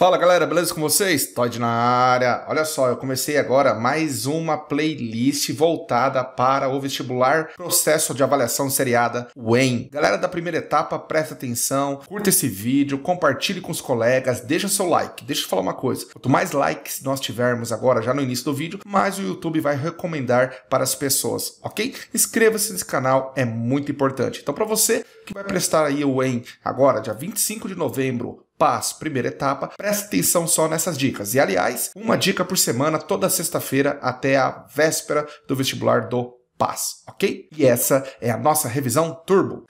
Fala galera, beleza com vocês? Todd na área. Olha só, eu comecei agora mais uma playlist voltada para o vestibular processo de avaliação seriada, o EM. Galera da primeira etapa, presta atenção, curta esse vídeo, compartilhe com os colegas, deixa seu like. Deixa eu falar uma coisa, quanto mais likes nós tivermos agora já no início do vídeo, mais o YouTube vai recomendar para as pessoas, ok? Inscreva-se nesse canal, é muito importante. Então para você que vai prestar aí o EM agora, dia 25 de novembro, PAS, primeira etapa, presta atenção só nessas dicas. E aliás, uma dica por semana, toda sexta-feira até a véspera do vestibular do PAS, ok? E essa é a nossa revisão turbo.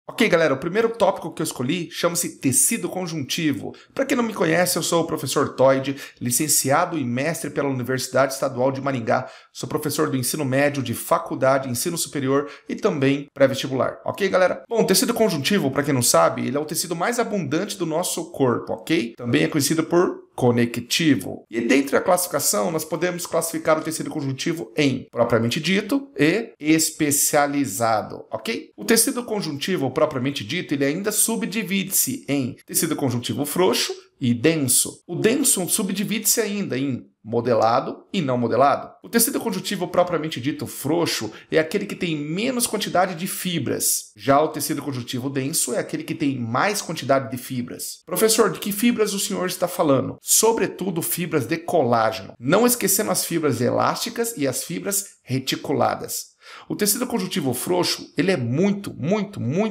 Ok, galera, o primeiro tópico que eu escolhi chama-se tecido conjuntivo. Para quem não me conhece, eu sou o professor Todd, licenciado e mestre pela Universidade Estadual de Maringá. Sou professor do ensino médio, de faculdade, ensino superior e também pré-vestibular. Ok, galera? Bom, tecido conjuntivo, para quem não sabe, ele é o tecido mais abundante do nosso corpo, ok? Também é conhecido por conectivo. E dentre a classificação, nós podemos classificar o tecido conjuntivo em propriamente dito e especializado, ok? O tecido conjuntivo propriamente dito, ele ainda subdivide-se em tecido conjuntivo frouxo e denso. O denso subdivide-se ainda em modelado e não modelado. O tecido conjuntivo propriamente dito frouxo é aquele que tem menos quantidade de fibras. Já o tecido conjuntivo denso é aquele que tem mais quantidade de fibras. Professor, de que fibras o senhor está falando? Sobretudo fibras de colágeno. Não esquecendo as fibras elásticas e as fibras reticuladas. O tecido conjuntivo frouxo, ele é muito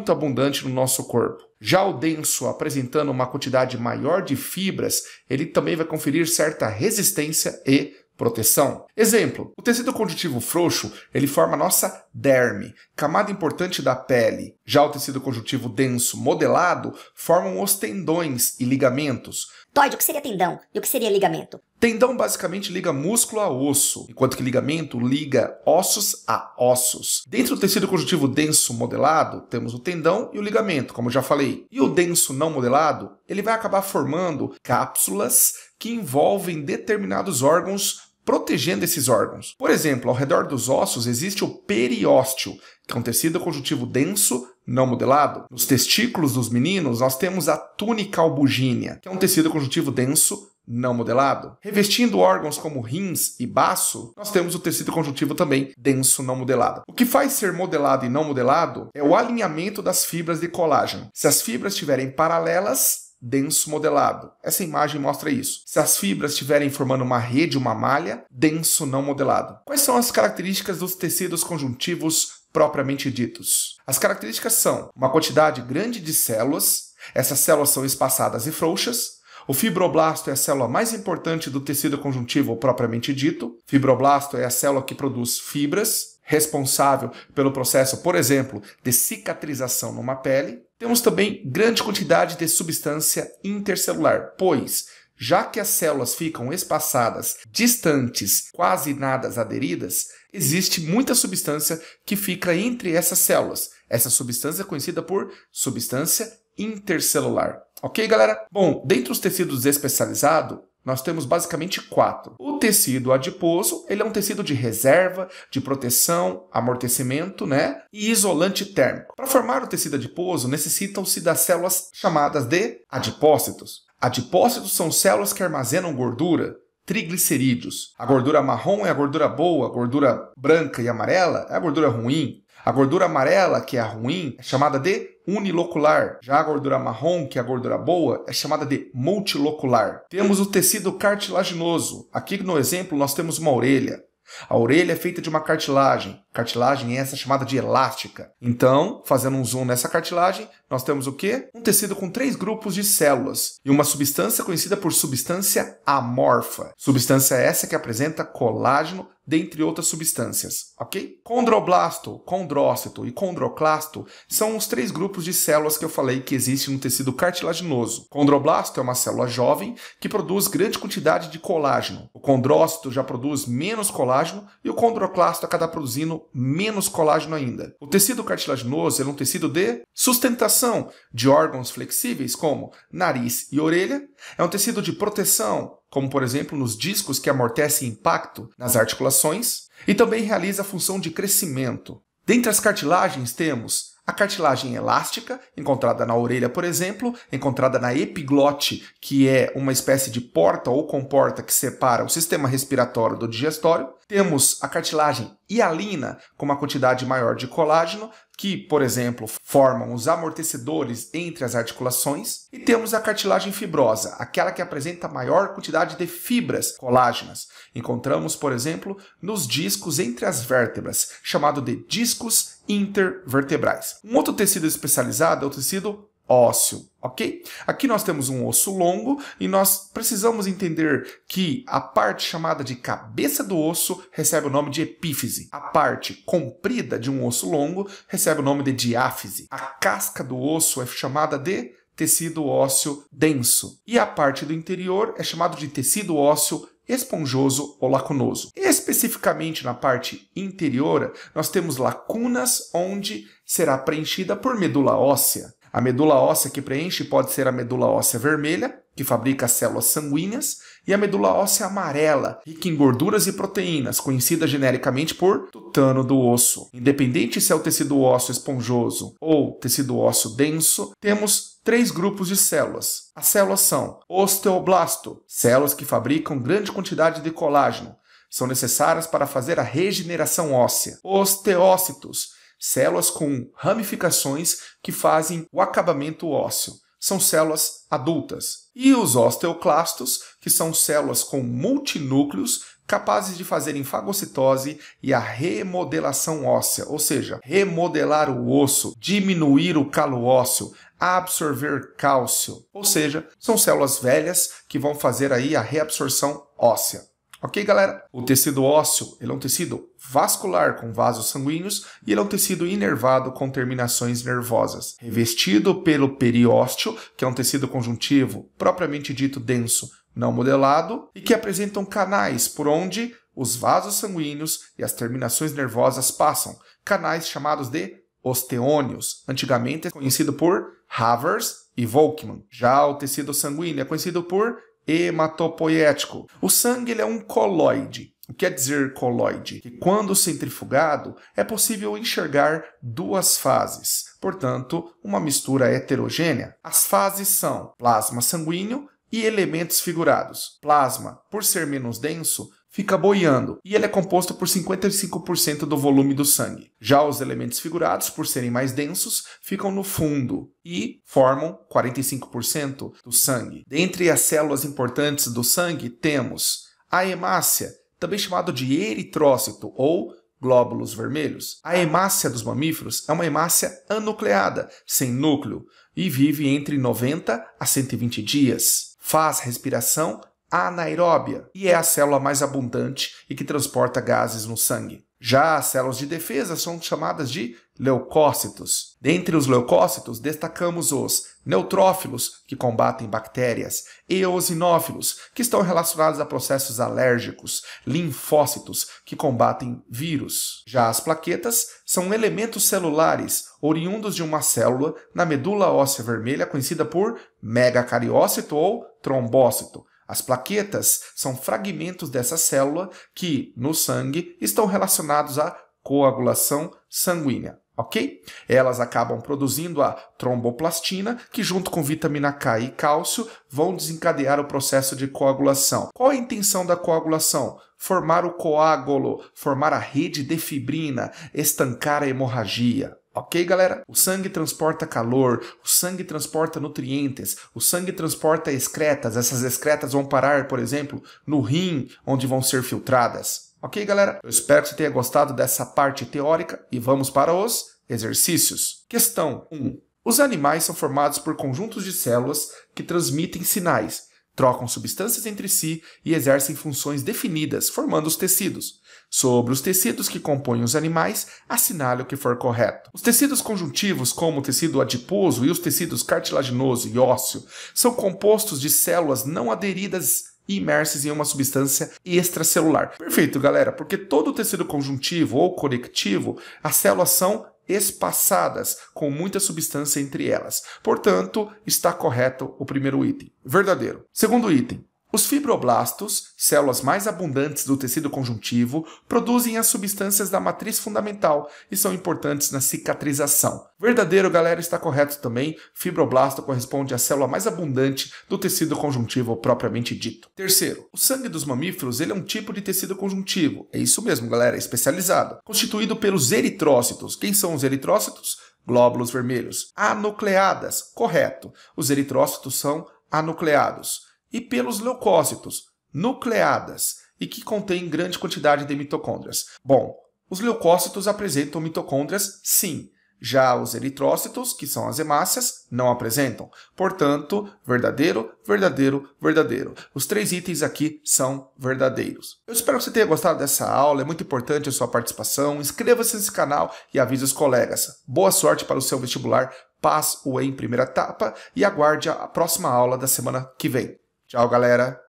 abundante no nosso corpo. Já o denso, apresentando uma quantidade maior de fibras, ele também vai conferir certa resistência e proteção. Exemplo, o tecido conjuntivo frouxo, ele forma a nossa derme, camada importante da pele. Já o tecido conjuntivo denso modelado formam os tendões e ligamentos. Todd, o que seria tendão e o que seria ligamento? Tendão basicamente liga músculo a osso, enquanto que ligamento liga ossos a ossos. Dentro do tecido conjuntivo denso modelado, temos o tendão e o ligamento, como eu já falei. E o denso não modelado, ele vai acabar formando cápsulas que envolvem determinados órgãos, protegendo esses órgãos. Por exemplo, ao redor dos ossos existe o periósteo, que é um tecido conjuntivo denso não modelado. Nos testículos dos meninos, nós temos a túnica albugínea, que é um tecido conjuntivo denso não modelado. Revestindo órgãos como rins e baço, nós temos o tecido conjuntivo também denso não modelado. O que faz ser modelado e não modelado é o alinhamento das fibras de colágeno. Se as fibras estiverem paralelas, denso modelado. Essa imagem mostra isso. Se as fibras estiverem formando uma rede, uma malha, denso não modelado. Quais são as características dos tecidos conjuntivos propriamente ditos? As características são uma quantidade grande de células, essas células são espaçadas e frouxas. O fibroblasto é a célula mais importante do tecido conjuntivo propriamente dito. Fibroblasto é a célula que produz fibras, responsável pelo processo, por exemplo, de cicatrização numa pele. Temos também grande quantidade de substância intercelular, pois, já que as células ficam espaçadas, distantes, quase nada aderidas, existe muita substância que fica entre essas células. Essa substância é conhecida por substância intercelular. Ok, galera? Bom, dentre os tecidos especializados, nós temos basicamente 4. O tecido adiposo, ele é um tecido de reserva, de proteção, amortecimento, né? E isolante térmico. Para formar o tecido adiposo, necessitam-se das células chamadas de adipócitos. Adipócitos são células que armazenam gordura, triglicerídeos. A gordura marrom é a gordura boa, a gordura branca e amarela é a gordura ruim. A gordura amarela, que é a ruim, é chamada de unilocular. Já a gordura marrom, que é a gordura boa, é chamada de multilocular. Temos o tecido cartilaginoso. Aqui no exemplo nós temos uma orelha. A orelha é feita de uma cartilagem. Cartilagem essa chamada de elástica. Então, fazendo um zoom nessa cartilagem, nós temos o quê? Um tecido com 3 grupos de células e uma substância conhecida por substância amorfa. Substância essa que apresenta colágeno, dentre outras substâncias, ok? Condroblasto, condrócito e condroclasto são os 3 grupos de células que eu falei que existem no tecido cartilaginoso. Condroblasto é uma célula jovem que produz grande quantidade de colágeno. O condrócito já produz menos colágeno e o condroclasto acaba produzindo menos colágeno ainda. O tecido cartilaginoso é um tecido de sustentação de órgãos flexíveis como nariz e orelha. É um tecido de proteção, como por exemplo nos discos que amortecem impacto nas articulações, e também realiza a função de crescimento. Dentre as cartilagens temos A cartilagem elástica, encontrada na orelha, por exemplo, encontrada na epiglote, que é uma espécie de porta ou comporta que separa o sistema respiratório do digestório. Temos a cartilagem hialina, com uma quantidade maior de colágeno, que, por exemplo, formam os amortecedores entre as articulações. E temos a cartilagem fibrosa, aquela que apresenta maior quantidade de fibras colágenas. Encontramos, por exemplo, nos discos entre as vértebras, chamado de discos intervertebrais. Um outro tecido especializado é o tecido ósseo, ok? Aqui nós temos um osso longo e nós precisamos entender que a parte chamada de cabeça do osso recebe o nome de epífise. A parte comprida de um osso longo recebe o nome de diáfise. A casca do osso é chamada de tecido ósseo denso. E a parte do interior é chamado de tecido ósseo esponjoso ou lacunoso. Especificamente na parte interior, nós temos lacunas onde será preenchida por medula óssea. A medula óssea que preenche pode ser a medula óssea vermelha, que fabrica as células sanguíneas, e a medula óssea amarela, rica em gorduras e proteínas, conhecida genericamente por tutano do osso. Independente se é o tecido ósseo esponjoso ou tecido ósseo denso, temos 3 grupos de células. As células são osteoblasto, células que fabricam grande quantidade de colágeno, são necessárias para fazer a regeneração óssea. Osteócitos, células com ramificações que fazem o acabamento ósseo. São células adultas. E os osteoclastos, que são células com multinúcleos capazes de fazerem fagocitose e a remodelação óssea, ou seja, remodelar o osso, diminuir o calo ósseo, absorver cálcio. Ou seja, são células velhas que vão fazer aí a reabsorção óssea. Ok, galera? O tecido ósseo ele é um tecido vascular com vasos sanguíneos e ele é um tecido inervado com terminações nervosas, revestido pelo periósteo, que é um tecido conjuntivo propriamente dito denso, não modelado, e que apresentam canais por onde os vasos sanguíneos e as terminações nervosas passam, canais chamados de osteônios, antigamente conhecido por Havers e Volkmann. Já o tecido sanguíneo é conhecido por hematopoético. O sangue ele é um coloide. O que quer dizer coloide? Que quando centrifugado é possível enxergar 2 fases, portanto, uma mistura heterogênea. As fases são plasma sanguíneo e elementos figurados. Plasma, por ser menos denso, fica boiando e ele é composto por 55% do volume do sangue. Já os elementos figurados, por serem mais densos, ficam no fundo e formam 45% do sangue. Dentre as células importantes do sangue temos a hemácia, também chamado de eritrócito ou glóbulos vermelhos. A hemácia dos mamíferos é uma hemácia anucleada, sem núcleo, e vive entre 90 a 120 dias. Faz respiração anaeróbia e é a célula mais abundante e que transporta gases no sangue. Já as células de defesa são chamadas de leucócitos. Dentre os leucócitos, destacamos os neutrófilos, que combatem bactérias, eosinófilos, que estão relacionados a processos alérgicos, linfócitos, que combatem vírus. Já as plaquetas são elementos celulares, oriundos de uma célula na medula óssea vermelha, conhecida por megacariócito ou trombócito. As plaquetas são fragmentos dessa célula que, no sangue, estão relacionados à coagulação sanguínea, ok? Elas acabam produzindo a tromboplastina, que junto com vitamina K e cálcio vão desencadear o processo de coagulação. Qual a intenção da coagulação? Formar o coágulo, formar a rede de fibrina, estancar a hemorragia. Ok, galera? O sangue transporta calor, o sangue transporta nutrientes, o sangue transporta excretas. Essas excretas vão parar, por exemplo, no rim, onde vão ser filtradas. Ok, galera? Eu espero que você tenha gostado dessa parte teórica e vamos para os exercícios. Questão 1. Os animais são formados por conjuntos de células que transmitem sinais, trocam substâncias entre si e exercem funções definidas, formando os tecidos. Sobre os tecidos que compõem os animais, assinale o que for correto. Os tecidos conjuntivos, como o tecido adiposo e os tecidos cartilaginoso e ósseo, são compostos de células não aderidas e imersas em uma substância extracelular. Perfeito, galera, porque todo o tecido conjuntivo ou conectivo, as células são espaçadas, com muita substância entre elas. Portanto, está correto o primeiro item. Verdadeiro. Segundo item. Os fibroblastos, células mais abundantes do tecido conjuntivo, produzem as substâncias da matriz fundamental e são importantes na cicatrização. Verdadeiro, galera, está correto também. Fibroblasto corresponde à célula mais abundante do tecido conjuntivo propriamente dito. Terceiro, o sangue dos mamíferos ele é um tipo de tecido conjuntivo. É isso mesmo, galera, é especializado. Constituído pelos eritrócitos. Quem são os eritrócitos? Glóbulos vermelhos. Anucleadas, correto. Os eritrócitos são anucleados. E pelos leucócitos, nucleadas, e que contêm grande quantidade de mitocôndrias. Bom, os leucócitos apresentam mitocôndrias, sim. Já os eritrócitos, que são as hemácias, não apresentam. Portanto, verdadeiro, verdadeiro, verdadeiro. Os 3 itens aqui são verdadeiros. Eu espero que você tenha gostado dessa aula, é muito importante a sua participação. Inscreva-se nesse canal e avise os colegas. Boa sorte para o seu vestibular, PAS ou em primeira etapa, e aguarde a próxima aula da semana que vem. Tchau, galera!